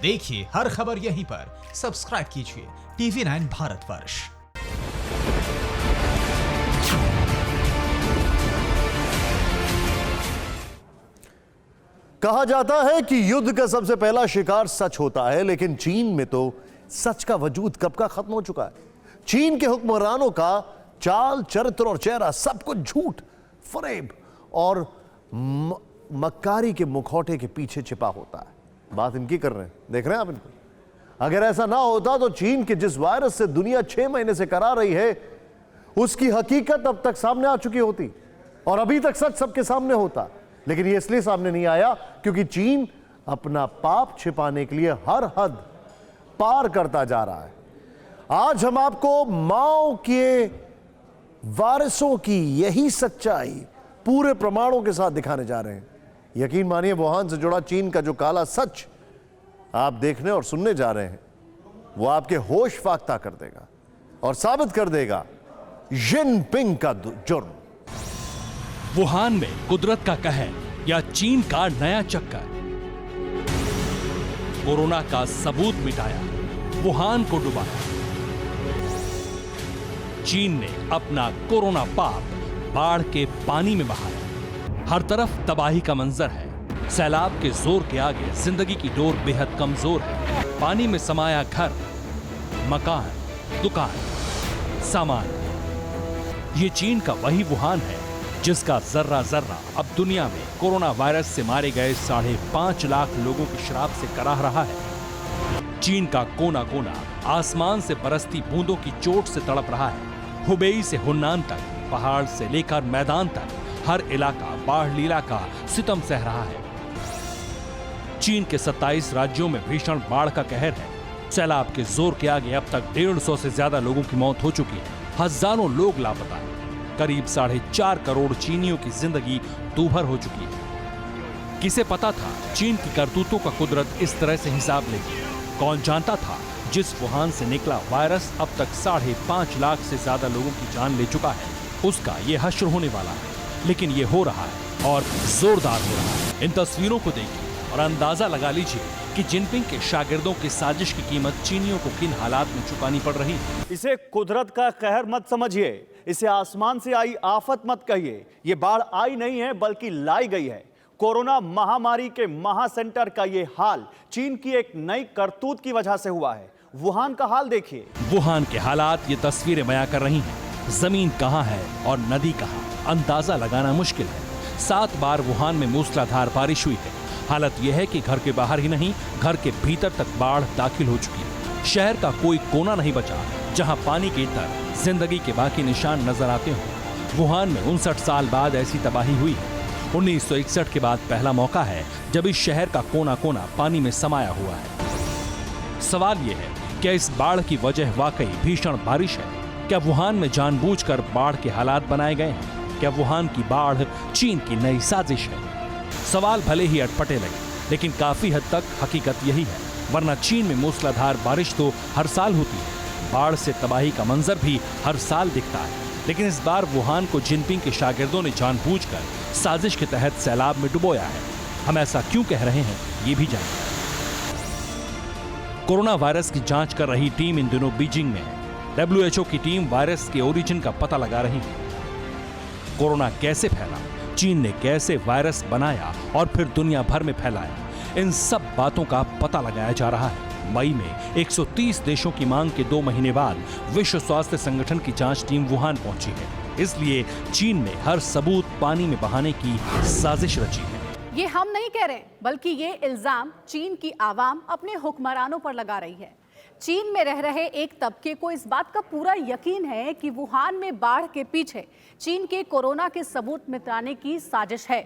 देखिए हर खबर यहीं पर। सब्सक्राइब कीजिए TV9 भारतवर्ष। कहा जाता है कि युद्ध का सबसे पहला शिकार सच होता है, लेकिन चीन में तो सच का वजूद कब का खत्म हो चुका है। चीन के हुक्मरानों का चाल, चरित्र और चेहरा सब कुछ झूठ, फरेब और मक्कारी के मुखौटे के पीछे छिपा होता है। बात इनकी कर रहे हैं, देख रहे हैं आप इनको। अगर ऐसा ना होता तो चीन के जिस वायरस से दुनिया 6 महीने से करा रही है, उसकी हकीकत अब तक सामने आ चुकी होती और अभी तक सच सबके सामने होता। लेकिन ये इसलिए सामने नहीं आया क्योंकि चीन अपना पाप छिपाने के लिए हर हद पार करता जा रहा है। आज हम आपको माओ के वारिसों की यही सच्चाई पूरे प्रमाणों के साथ दिखाने जा रहे हैं। यकीन मानिए, वुहान से जुड़ा चीन का जो काला सच आप देखने और सुनने जा रहे हैं, वो आपके होश फाख्ता कर देगा और साबित कर देगा जिनपिंग का जुर्म। वुहान में कुदरत का कहर या चीन का नया चक्कर। कोरोना का सबूत मिटाया, वुहान को डुबाया। चीन ने अपना कोरोना पाप बाढ़ के पानी में बहाया। हर तरफ तबाही का मंजर है। सैलाब के जोर के आगे जिंदगी की डोर बेहद कमजोर है। पानी में समाया घर, मकान, दुकान, सामान। ये चीन का वही वुहान है जिसका जर्रा जर्रा अब दुनिया में कोरोना वायरस से मारे गए 5.5 लाख लोगों की शराब से कराह रहा है। चीन का कोना कोना आसमान से बरसती बूंदों की चोट से तड़प रहा है। हुबेई से हुन्नान तक, पहाड़ से लेकर मैदान तक, हर इलाका बाढ़ लीला का सितम सह रहा है। चीन के 27 राज्यों में भीषण बाढ़ का कहर है। सैलाब के जोर के आगे अब तक 150 से ज्यादा लोगों की मौत हो चुकी है। हजारों लोग लापता हैं। करीब 4.5 करोड़ चीनियों की जिंदगी दूभर हो चुकी है। किसे पता था चीन की करतूतों का कुदरत इस तरह से हिसाब लेगी? कौन जानता था जिस वुहान से निकला वायरस अब तक 5.5 लाख से ज्यादा लोगों की जान ले चुका है, उसका ये हश्र होने वाला है। लेकिन ये हो रहा है और जोरदार हो रहा है। इन तस्वीरों को देखिए और अंदाजा लगा लीजिए कि जिनपिंग के शागिर्दों की साजिश की कीमत चीनियों को किन हालात में चुकानी पड़ रही है। इसे कुदरत का कहर मत समझिए, इसे आसमान से आई आफत मत कहिए। ये बाढ़ आई नहीं है बल्कि लाई गई है। कोरोना महामारी के महा सेंटर का ये हाल चीन की एक नई करतूत की वजह से हुआ है। वुहान का हाल देखिए। वुहान के हालात ये तस्वीरें बयां कर रही हैं। जमीन कहां है और नदी कहां, अंदाजा लगाना मुश्किल है। 7 बार वुहान में मूसलाधार बारिश हुई है। हालत यह है कि घर के बाहर ही नहीं, घर के भीतर तक बाढ़ दाखिल हो चुकी है। शहर का कोई कोना नहीं बचा जहां पानी के तर जिंदगी के बाकी निशान नजर आते हों। वुहान में 59 साल बाद ऐसी तबाही हुई है। 1961 के बाद पहला मौका है जब इस शहर का कोना कोना पानी में समाया हुआ है। सवाल यह है, क्या इस बाढ़ की वजह वाकई भीषण बारिश है? क्या वुहान में जानबूझकर बाढ़ के हालात बनाए गए हैं? क्या वुहान की बाढ़ चीन की नई साजिश है? सवाल भले ही अटपटे लगे, लेकिन काफी हद तक हकीकत यही है। वरना चीन में मूसलाधार बारिश तो हर साल होती है। बाढ़ से तबाही का मंजर भी हर साल दिखता है। लेकिन इस बार वुहान को जिनपिंग के शागिर्दों ने जानबूझकर साजिश के तहत सैलाब में डुबोया है। हम ऐसा क्यों कह रहे हैं, ये भी जानिए। कोरोना वायरस की जांच कर रही टीम इन दिनों बीजिंग में है। WHO की टीम वायरस के ओरिजिन का पता लगा रही है। कोरोना कैसे फैला, चीन ने कैसे वायरस बनाया और फिर दुनिया भर में फैलाया, इन सब बातों का पता लगाया जा रहा है। मई में 130 देशों की मांग के 2 महीने बाद विश्व स्वास्थ्य संगठन की जांच टीम वुहान पहुंची है। इसलिए चीन ने हर सबूत पानी में बहाने की साजिश रची है। ये हम नहीं कह रहे, बल्कि ये इल्जाम चीन की आवाम अपने हुक्मरानों पर लगा रही है। चीन में रह रहे एक तबके को इस बात का पूरा यकीन है कि वुहान में बाढ़ के पीछे चीन के कोरोना के सबूत मिटाने की साजिश है।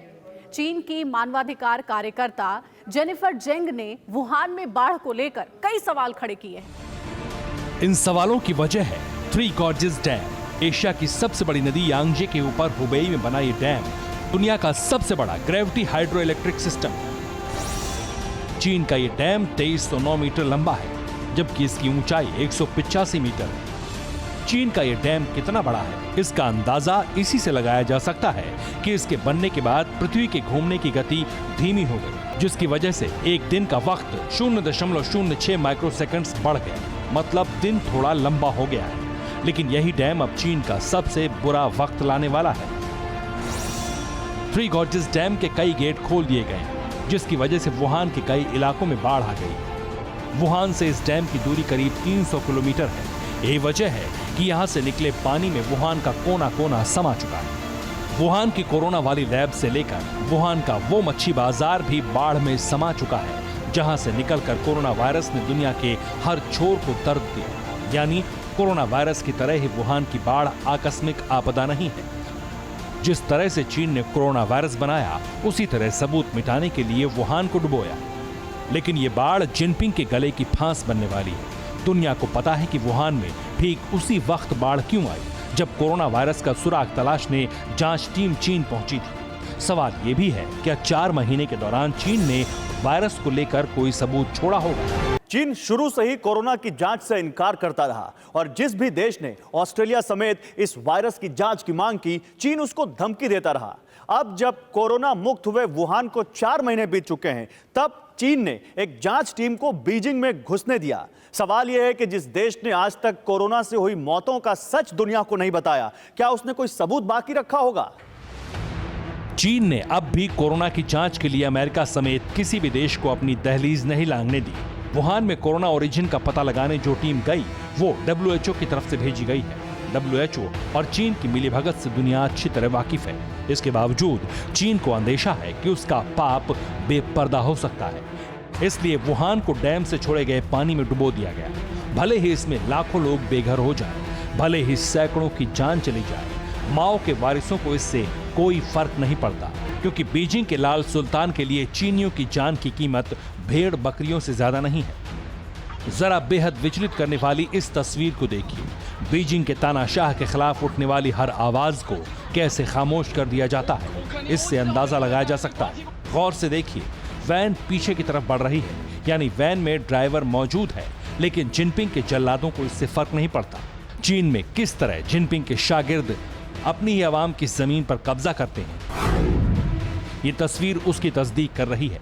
चीन की मानवाधिकार कार्यकर्ता जेनिफर जेंग ने वुहान में बाढ़ को लेकर कई सवाल खड़े किए हैं। इन सवालों की वजह है थ्री गॉर्जेस डैम। एशिया की सबसे बड़ी नदी यांगजे के ऊपर हुबेई में बना ये डैम दुनिया का सबसे बड़ा ग्रेविटी हाइड्रो इलेक्ट्रिक सिस्टम। चीन का ये डैम 2309 मीटर लंबा है, जबकि इसकी ऊंचाई 185 मीटर है। चीन का ये डैम कितना बड़ा है, इसका अंदाजा इसी से लगाया जा सकता है कि इसके बनने के बाद पृथ्वी के घूमने की गति धीमी हो गई, जिसकी वजह से एक दिन का वक्त 0.06 माइक्रोसेकंड्स बढ़ गया। मतलब दिन थोड़ा लंबा हो गया है। लेकिन यही डैम अब चीन का सबसे बुरा वक्त लाने वाला है। थ्री गॉर्जेस डैम के कई गेट खोल दिए गए हैं, जिसकी वजह से वुहान के कई इलाकों में बाढ़ आ गई। वुहान से इस डैम की दूरी करीब 300 किलोमीटर है। यही वजह है कि यहाँ से निकले पानी में वुहान का कोना कोना समा चुका है। वुहान की कोरोना वाली लैब से लेकर वुहान का वो मच्छी बाजार भी बाढ़ में समा चुका है, जहां से निकलकर कोरोना वायरस ने दुनिया के हर छोर को दर्द दिया। यानी कोरोना वायरस की तरह ही वुहान की बाढ़ आकस्मिक आपदा नहीं है। जिस तरह से चीन ने कोरोना वायरस बनाया, उसी तरह सबूत मिटाने के लिए वुहान को डुबोया। लेकिन ये बाढ़ जिनपिंग के गले की फांस बनने वाली है। दुनिया को पता है कि वुहान में ठीक उसी वक्त बाढ़ क्यों आई, जब कोरोना वायरस का सुराग तलाशने जांच टीम चीन पहुंची थी। सवाल ये भी है, क्या 4 महीने के दौरान चीन ने वायरस को लेकर कोई सबूत छोड़ा होगा? चीन शुरू से ही कोरोना की जांच से इनकार करता रहा और जिस भी देश ने ऑस्ट्रेलिया समेत इस वायरस की जांच की मांग की, चीन उसको धमकी देता रहा। अब जब कोरोना मुक्त हुए वुहान को 4 महीने बीत चुके हैं, तब चीन ने एक जांच टीम को बीजिंग में घुसने दिया। सवाल यह है कि जिस देश ने आज तक कोरोना से हुई मौतों का सच दुनिया को नहीं बताया, क्या उसने कोई सबूत बाकी रखा होगा? चीन ने अब भी कोरोना की जांच के लिए अमेरिका समेत किसी भी देश को अपनी दहलीज नहीं लांघने दी। वुहान में कोरोना ओरिजिन का पता लगाने जो टीम गई, वो WHO की तरफ से भेजी गई है। WHO और चीन की मिलीभगत से दुनिया अच्छी तरह वाकिफ है। इसके बावजूद चीन को अंदेशा है कि उसका पाप बेपर्दा हो सकता है। इसलिए वुहान को डैम से छोड़े गए पानी में डुबो दिया गया। भले ही इसमें लाखों लोग बेघर हो जाएं, भले ही सैकड़ों की जान चली जाए, माओ के वारिसों को इससे कोई फर्क नहीं पड़ता, क्योंकि बीजिंग के लाल सुल्तान के लिए चीनियों की जान की कीमत भेड़ बकरियों से ज्यादा नहीं है। जरा बेहद विचलित करने वाली इस तस्वीर को देखिए। बीजिंग के तानाशाह के खिलाफ उठने वाली हर आवाज को कैसे खामोश कर दिया जाता है, इससे अंदाजा लगाया जा सकता है। गौर से देखिए, वैन पीछे की तरफ बढ़ रही है, यानी वैन में ड्राइवर मौजूद है, लेकिन जिनपिंग के जल्लादों को इससे फर्क नहीं पड़ता। चीन में किस तरह जिनपिंग के शागिर्द अपनी ही आवाम की जमीन पर कब्जा करते हैं, ये तस्वीर उसकी तस्दीक कर रही है।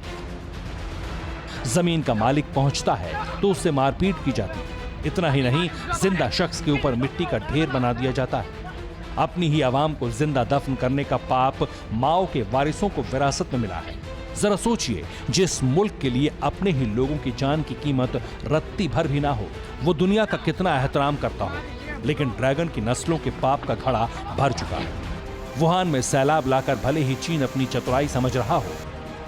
जमीन का मालिक पहुंचता है तो उससे मारपीट की जाती है। इतना ही नहीं, जिंदा शख्स के ऊपर मिट्टी का ढेर बना दिया जाता है। अपनी ही आवाम को जिंदा दफन करने का पाप माओ के वारिसों को विरासत में मिला है। जरा सोचिए, जिस मुल्क के लिए अपने ही लोगों की जान की कीमत रत्ती भर भी ना हो, वो दुनिया का कितना एहतराम करता हो, लेकिन ड्रैगन की नस्लों के पाप का घड़ा भर चुका है। वुहान में सैलाब लाकर भले ही चीन अपनी चतुराई समझ रहा हो,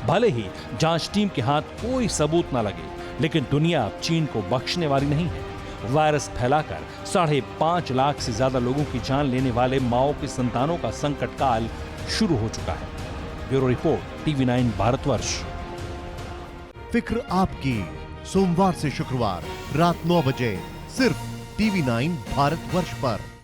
भले ही जांच टीम के हाथ कोई सबूत ना लगे, लेकिन दुनिया अब चीन को बख्शने वाली नहीं है। वायरस फैलाकर 5.5 लाख से ज्यादा लोगों की जान लेने वाले माओ के संतानों का संकट काल शुरू हो चुका है। Bureau report, TV9 Bharatvarsh. फिक्र आपकी, सोमवार से शुक्रवार रात 9 बजे सिर्फ TV9 भारतवर्ष पर।